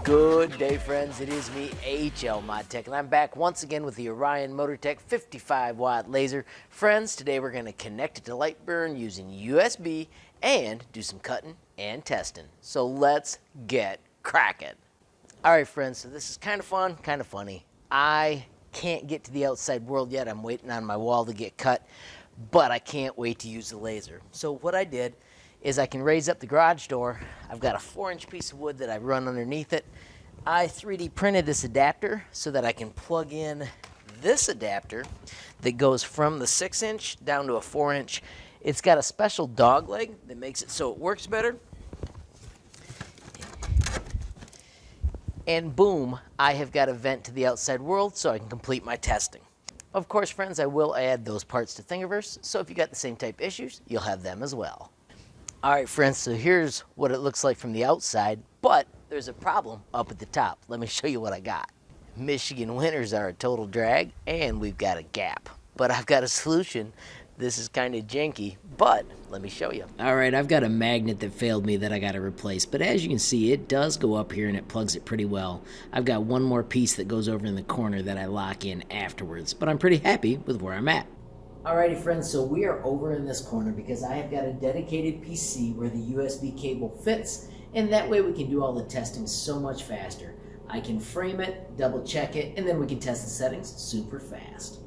Good day, friends. It is me, HLModTech, and I'm back once again with the Orion Motor Tech 55-watt laser. Friends, today we're going to connect it to Lightburn using USB and do some cutting and testing. So let's get cracking. All right, friends, so this is kind of fun, kind of funny. I can't get to the outside world yet. I'm waiting on my wall to get cut, but I can't wait to use the laser. So what I did is I can raise up the garage door. I've got a 4-inch piece of wood that I run underneath it. I 3D printed this adapter so that I can plug in this adapter that goes from the 6-inch down to a 4-inch. It's got a special dog leg that makes it so it works better. And boom, I have got a vent to the outside world so I can complete my testing. Of course, friends, I will add those parts to Thingiverse, so if you got the same type issues, you'll have them as well. All right, friends, so here's what it looks like from the outside, but there's a problem up at the top. Let me show you what I got. Michigan winters are a total drag, and we've got a gap. But I've got a solution. This is kind of janky, but let me show you. All right, I've got a magnet that failed me that I got to replace, but as you can see, it does go up here and it plugs it pretty well. I've got one more piece that goes over in the corner that I lock in afterwards, but I'm pretty happy with where I'm at. Alrighty, friends, so we are over in this corner because I have got a dedicated PC where the USB cable fits, and that way we can do all the testing so much faster. I can frame it, double check it, and then we can test the settings super fast.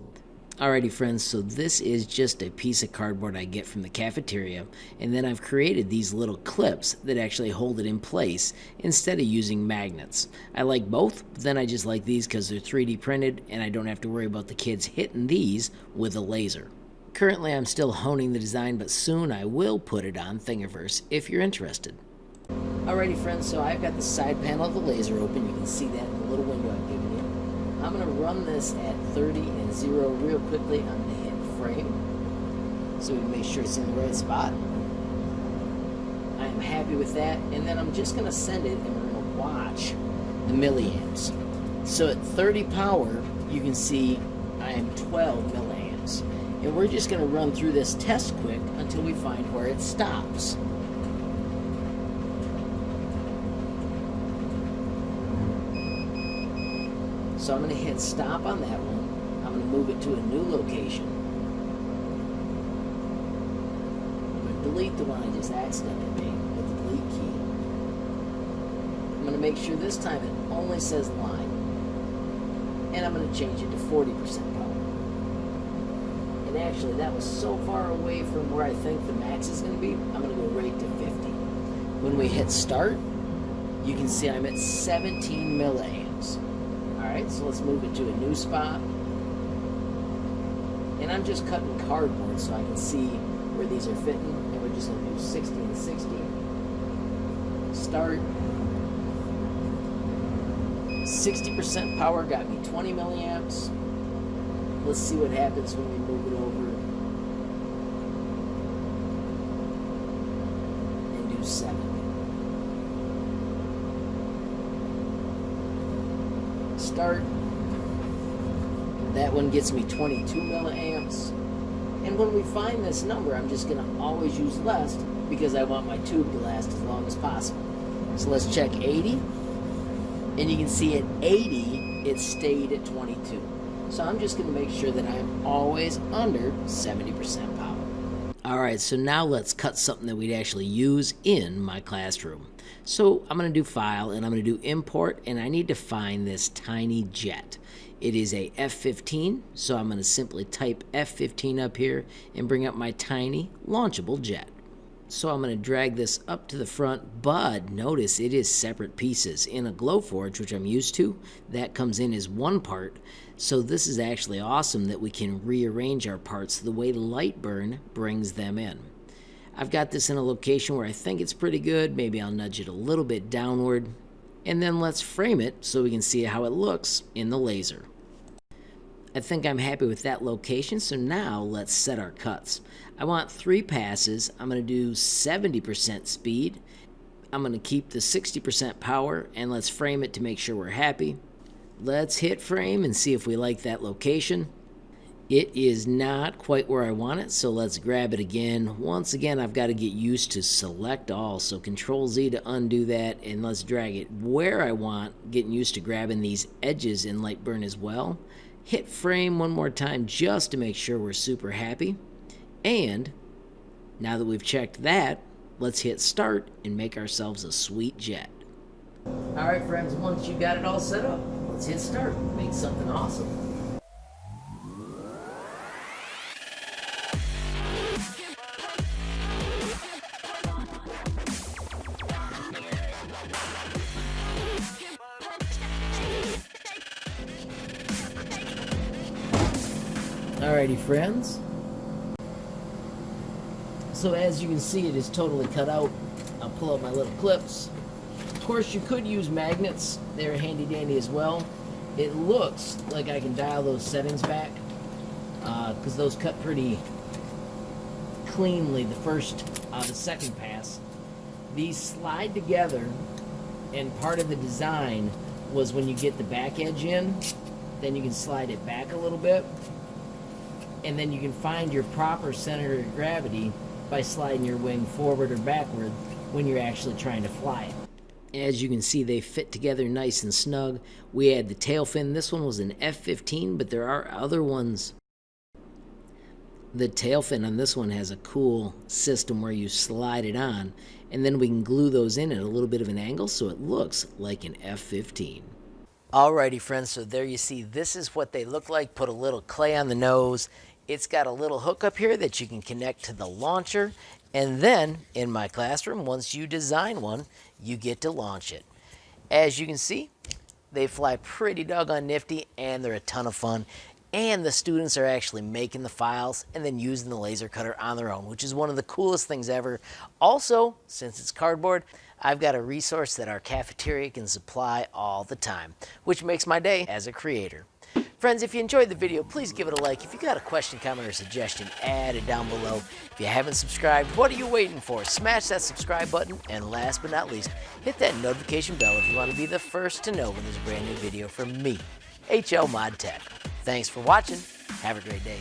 Alrighty, friends, so this is just a piece of cardboard I get from the cafeteria, and then I've created these little clips that actually hold it in place instead of using magnets. I like both, but then I just like these because they're 3D printed and I don't have to worry about the kids hitting these with a laser. Currently I'm still honing the design, but soon I will put it on Thingiverse if you're interested. Alrighty, friends, so I've got the side panel of the laser open. You can see that in the little window I've given you. I'm going to run this at 30 and 0 real quickly. I'm going to hit frame so we can make sure it's in the right spot. I am happy with that, and then I'm just going to send it and we're going to watch the milliamps. So at 30 power, you can see I am 12 milliamps. And we're just going to run through this test quick until we find where it stops. So I'm going to hit stop on that one. I'm going to move it to a new location. I'm going to delete the one I just accidentally made with the delete key. I'm going to make sure this time it only says line. And I'm going to change it to 40% power. And actually that was so far away from where I think the max is going to be, I'm going to go right to 50. When we hit start, you can see I'm at 17 milliamps. Alright, so let's move it to a new spot. And I'm just cutting cardboard so I can see where these are fitting. And we're just going to do 60 and 60. Start. 60% power got me 20 milliamps. Let's see what happens when we move it over and do 70. Start. That one gets me 22 milliamps. And when we find this number, I'm just going to always use less because I want my tube to last as long as possible. So let's check 80. And you can see at 80, it stayed at 22. So I'm just going to make sure that I'm always under 70% power. Alright, so now let's cut something that we'd actually use in my classroom. So I'm going to do File, and I'm going to do Import, and I need to find this tiny jet. It is a F-15, so I'm going to simply type F-15 up here and bring up my tiny launchable jet. So I'm going to drag this up to the front, but notice it is separate pieces. In a Glowforge, which I'm used to, that comes in as one part. So this is actually awesome that we can rearrange our parts the way Lightburn brings them in. I've got this in a location where I think it's pretty good. Maybe I'll nudge it a little bit downward. And then let's frame it so we can see how it looks in the laser. I think I'm happy with that location, so now let's set our cuts. I want 3 passes. I'm going to do 70% speed. I'm going to keep the 60% power, and let's frame it to make sure we're happy. Let's hit frame and see if we like that location. It is not quite where I want it, so let's grab it again. Once again, I've got to get used to select all, so Control Z to undo that, and let's drag it where I want, getting used to grabbing these edges in light burn as well. Hit frame one more time just to make sure we're super happy. And now that we've checked that, let's hit start and make ourselves a sweet jet. All right, friends, once you got it all set up, let's hit start, make something awesome. Alrighty, friends. So as you can see, it is totally cut out. I'll pull out my little clips. Of course, you could use magnets. They're handy dandy as well. It looks like I can dial those settings back because those cut pretty cleanly the second pass. These slide together, and part of the design was when you get the back edge in, then you can slide it back a little bit, and then you can find your proper center of gravity by sliding your wing forward or backward when you're actually trying to fly it. As you can see, they fit together nice and snug. We had the tail fin. This one was an F-15, but there are other ones. The tail fin on this one has a cool system where you slide it on, and then we can glue those in at a little bit of an angle so it looks like an F-15. Alrighty, friends, so there you see, this is what they look like. Put a little clay on the nose. It's got a little hook up here that you can connect to the launcher, and then in my classroom, once you design one, you get to launch it. As you can see, they fly pretty doggone nifty, and they're a ton of fun. And the students are actually making the files and then using the laser cutter on their own, which is one of the coolest things ever. Also, since it's cardboard, I've got a resource that our cafeteria can supply all the time, which makes my day as a creator. Friends, if you enjoyed the video, please give it a like. If you got a question, comment, or suggestion, add it down below. If you haven't subscribed, what are you waiting for? Smash that subscribe button, and last but not least, hit that notification bell if you want to be the first to know when there's a brand new video from me, HLModTech. Thanks for watching. Have a great day.